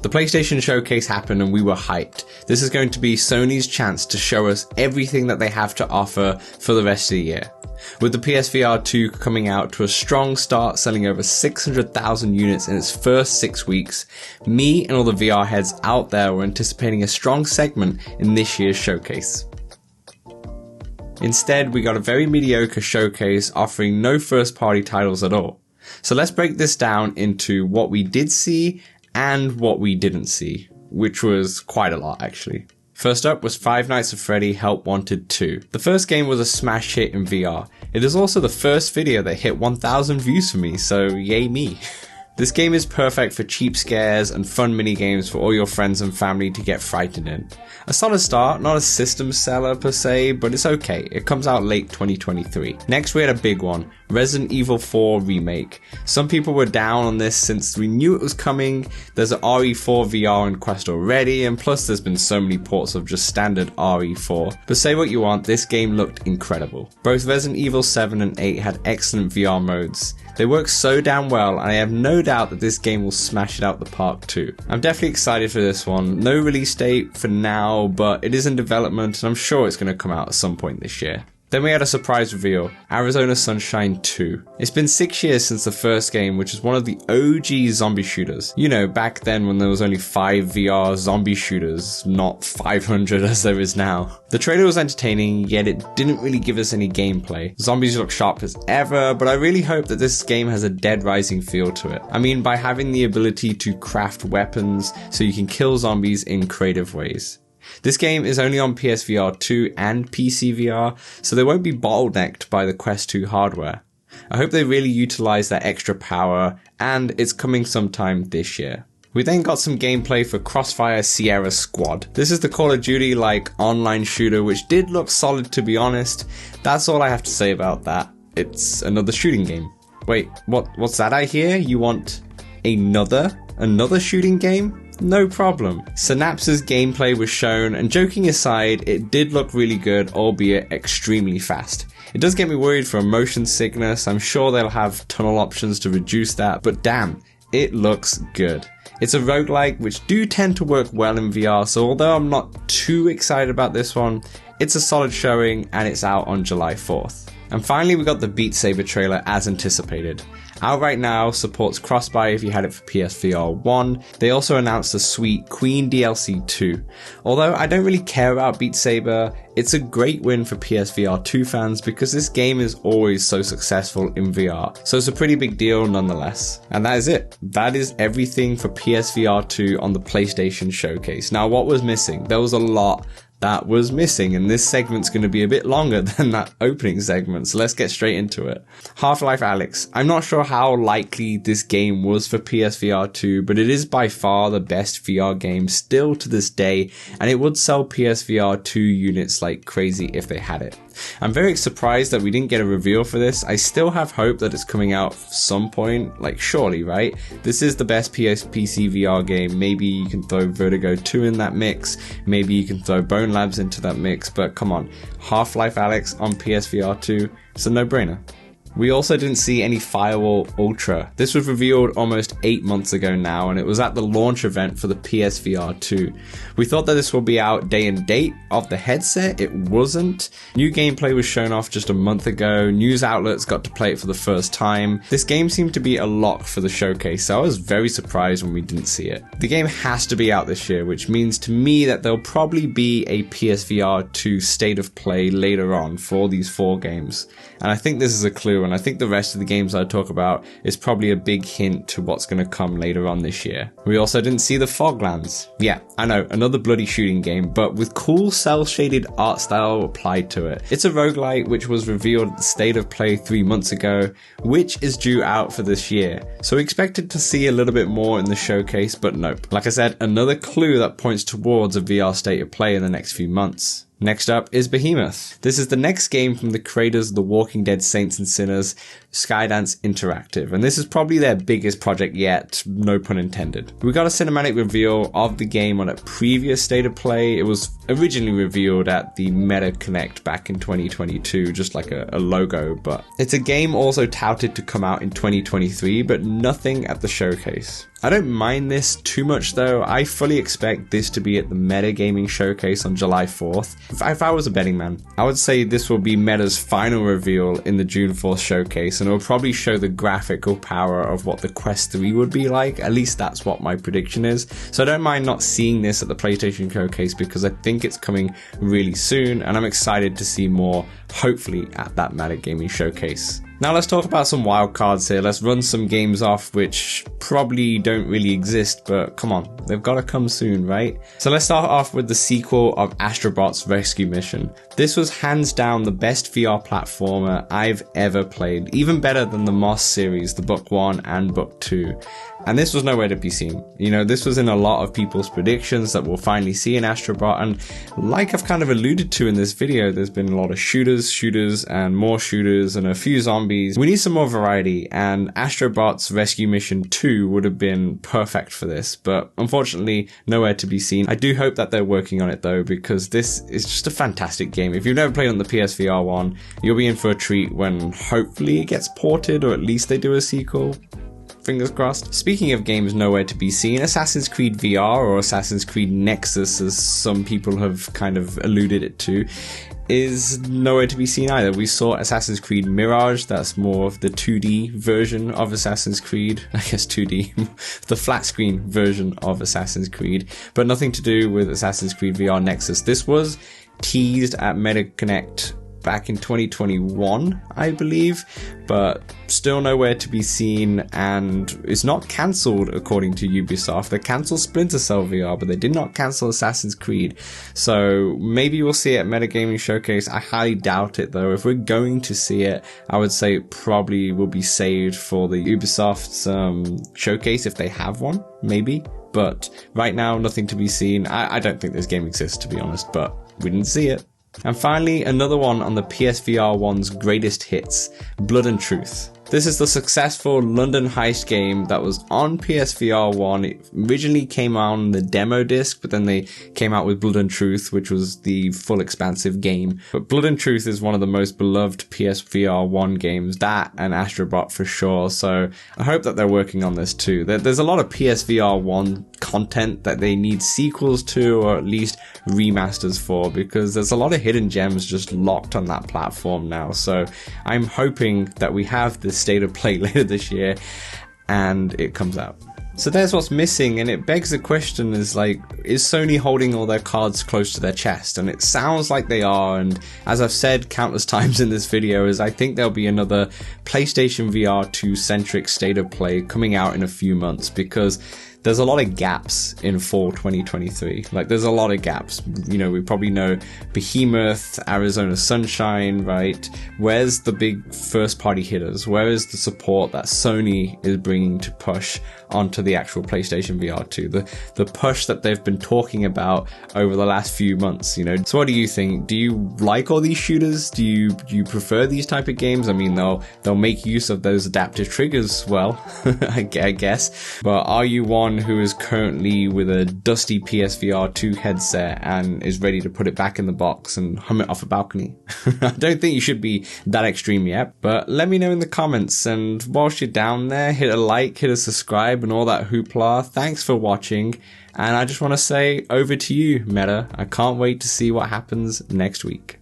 The PlayStation Showcase happened and we were hyped. This is going to be Sony's chance to show us everything that they have to offer for the rest of the year. With the PSVR 2 coming out to a strong start, selling over 600,000 units in its first 6 weeks, me and all the VR heads out there were anticipating a strong segment in this year's showcase. Instead, we got a very mediocre showcase offering no first-party titles at all. So let's break this down into what we did see and what we didn't see, which was quite a lot actually. First up was Five Nights at Freddy Help Wanted 2. The first game was a smash hit in VR. It is also the first video that hit 1,000 views for me, so yay me. This game is perfect for cheap scares and fun minigames for all your friends and family to get frightened in. A solid start, not a system seller per se, but it's okay. It comes out late 2023. Next we had a big one, Resident Evil 4 Remake. Some people were down on this since we knew it was coming. There's an RE4 VR in Quest already, and plus there's been so many ports of just standard RE4. But say what you want, this game looked incredible. Both Resident Evil 7 and 8 had excellent VR modes. They work so damn well, and I have no doubt that this game will smash it out the park too. I'm definitely excited for this one. No release date for now, but it is in development and I'm sure it's going to come out at some point this year. Then we had a surprise reveal, Arizona Sunshine 2. It's been 6 years since the first game, which is one of the OG zombie shooters. You know, back then when there was only 5 VR zombie shooters, not 500 as there is now. The trailer was entertaining, yet it didn't really give us any gameplay. Zombies look sharp as ever, but I really hope that this game has a Dead Rising feel to it. I mean, by having the ability to craft weapons so you can kill zombies in creative ways. This game is only on PSVR 2 and PCVR, so they won't be bottlenecked by the Quest 2 hardware. I hope they really utilize that extra power, and it's coming sometime this year. We then got some gameplay for Crossfire Sierra Squad. This is the Call of Duty-like online shooter which did look solid to be honest. That's all I have to say about that. It's another shooting game. Wait, what's that I hear? You want another shooting game? No problem. Synapse's gameplay was shown, and joking aside, it did look really good, albeit extremely fast. It does get me worried for motion sickness. I'm sure they'll have tunnel options to reduce that, but damn, it looks good. It's a roguelike which do tend to work well in VR, so although I'm not too excited about this one, it's a solid showing and it's out on July 4th. And finally we got the Beat Saber trailer as anticipated. Out right now, supports cross-buy if you had it for PSVR 1. They also announced the sweet Queen DLC 2. Although I don't really care about Beat Saber, it's a great win for PSVR 2 fans because this game is always so successful in VR. So it's a pretty big deal nonetheless. And that is it. That is everything for PSVR 2 on the PlayStation Showcase. Now what was missing? There was a lot that was missing, and this segment's going to be a bit longer than that opening segment, so let's get straight into it. Half Life Alyx. I'm not sure how likely this game was for PSVR 2, but it is by far the best VR game still to this day, and it would sell PSVR 2 units like crazy if they had it. I'm very surprised that we didn't get a reveal for this. I still have hope that it's coming out at some point, like surely, right? This is the best PC VR game. Maybe you can throw Vertigo 2 in that mix, maybe you can throw Bone Labs into that mix, but come on, Half Life Alyx on PSVR 2, it's a no-brainer. We also didn't see any Firewall Ultra. This was revealed almost 8 months ago now, and it was at the launch event for the PSVR 2. We thought that this will be out day and date of the headset. It wasn't. New gameplay was shown off just a month ago. News outlets got to play it for the first time. This game seemed to be a lock for the showcase, so I was very surprised when we didn't see it. The game has to be out this year, which means to me that there'll probably be a PSVR 2 state of play later on for these 4 games. And I think this is a clue, and I think the rest of the games I talk about is probably a big hint to what's going to come later on this year. We also didn't see the Foglands. Yeah, I know, another bloody shooting game, but with cool cel-shaded art style applied to it. It's a roguelite which was revealed at the State of Play 3 months ago, which is due out for this year. So we expected to see a little bit more in the showcase, but nope. Like I said, another clue that points towards a VR State of Play in the next few months. Next up is Behemoth. This is the next game from the creators of The Walking Dead Saints and Sinners. Skydance Interactive, and this is probably their biggest project yet, no pun intended. We got a cinematic reveal of the game on a previous State of Play. It was originally revealed at the Meta Connect back in 2022, just like a logo, but it's a game also touted to come out in 2023, but nothing at the showcase. I don't mind this too much though. I fully expect this to be at the Meta Gaming Showcase on July 4th. If I was a betting man, I would say this will be Meta's final reveal in the June 4th showcase, and it will probably show the graphical power of what the Quest 3 would be like. At least that's what my prediction is. So I don't mind not seeing this at the PlayStation Showcase because I think it's coming really soon, and I'm excited to see more, hopefully, at that Meta Gaming Showcase. Now let's talk about some wildcards here. Let's run some games off which probably don't really exist, but come on, they've got to come soon, right? So let's start off with the sequel of Astro Bots Rescue Mission. This was hands down the best VR platformer I've ever played, even better than the Moss series, the Book 1 and Book 2. And this was nowhere to be seen. You know, this was in a lot of people's predictions that we'll finally see an Astrobot, and like I've kind of alluded to in this video, there's been a lot of shooters, and more shooters, and a few zombies. We need some more variety, and Astro Bots Rescue Mission 2 would have been perfect for this, but unfortunately, nowhere to be seen. I do hope that they're working on it though, because this is just a fantastic game. If you've never played on the PSVR 1, you'll be in for a treat when hopefully it gets ported, or at least they do a sequel. Fingers crossed. Speaking of games nowhere to be seen, Assassin's Creed VR, or Assassin's Creed Nexus as some people have kind of alluded it to, is nowhere to be seen either. We saw Assassin's Creed Mirage, that's more of the 2D version of Assassin's Creed, I guess 2D, the flat screen version of Assassin's Creed, but nothing to do with Assassin's Creed VR Nexus. This was teased at Meta Connect back in 2021, I believe, but still nowhere to be seen, and it's not cancelled according to Ubisoft. They cancelled Splinter Cell VR, but they did not cancel Assassin's Creed. So maybe we'll see it at Metagaming Showcase. I highly doubt it though. If we're going to see it, I would say it probably will be saved for the Ubisoft's showcase if they have one, maybe. But right now, nothing to be seen. I don't think this game exists, to be honest, but we didn't see it. And finally, another one on the PSVR 1's greatest hits, Blood and Truth. This is the successful London heist game that was on PSVR 1. It originally came out on the demo disc, but then they came out with Blood and Truth, which was the full expansive game. But Blood and Truth is one of the most beloved PSVR 1 games, that and Astrobot for sure. So I hope that they're working on this too. There's a lot of PSVR 1 content that they need sequels to, or at least remasters for, because there's a lot of hidden gems just locked on that platform now. So I'm hoping that we have this State of Play later this year and it comes out. So there's what's missing, and it begs the question is like, is Sony holding all their cards close to their chest? And it sounds like they are, and as I've said countless times in this video, is I think there'll be another PlayStation VR 2 centric State of Play coming out in a few months, because there's a lot of gaps in fall 2023. Like, there's a lot of gaps. You know, we probably know Behemoth, Arizona Sunshine, right? Where's the big first party hitters? Where is the support that Sony is bringing to push onto the actual PlayStation VR 2? The push that they've been talking about over the last few months, you know? So what do you think? Do you like all these shooters? Do you prefer these type of games? I mean, they'll make use of those adaptive triggers, well, I guess. But are you one who is currently with a dusty PSVR 2 headset and is ready to put it back in the box and hum it off a balcony? I don't think you should be that extreme yet, but let me know in the comments. And whilst you're down there, hit a like, hit a subscribe, and all that hoopla. Thanks for watching, and I just want to say over to you, Meta. I can't wait to see what happens next week.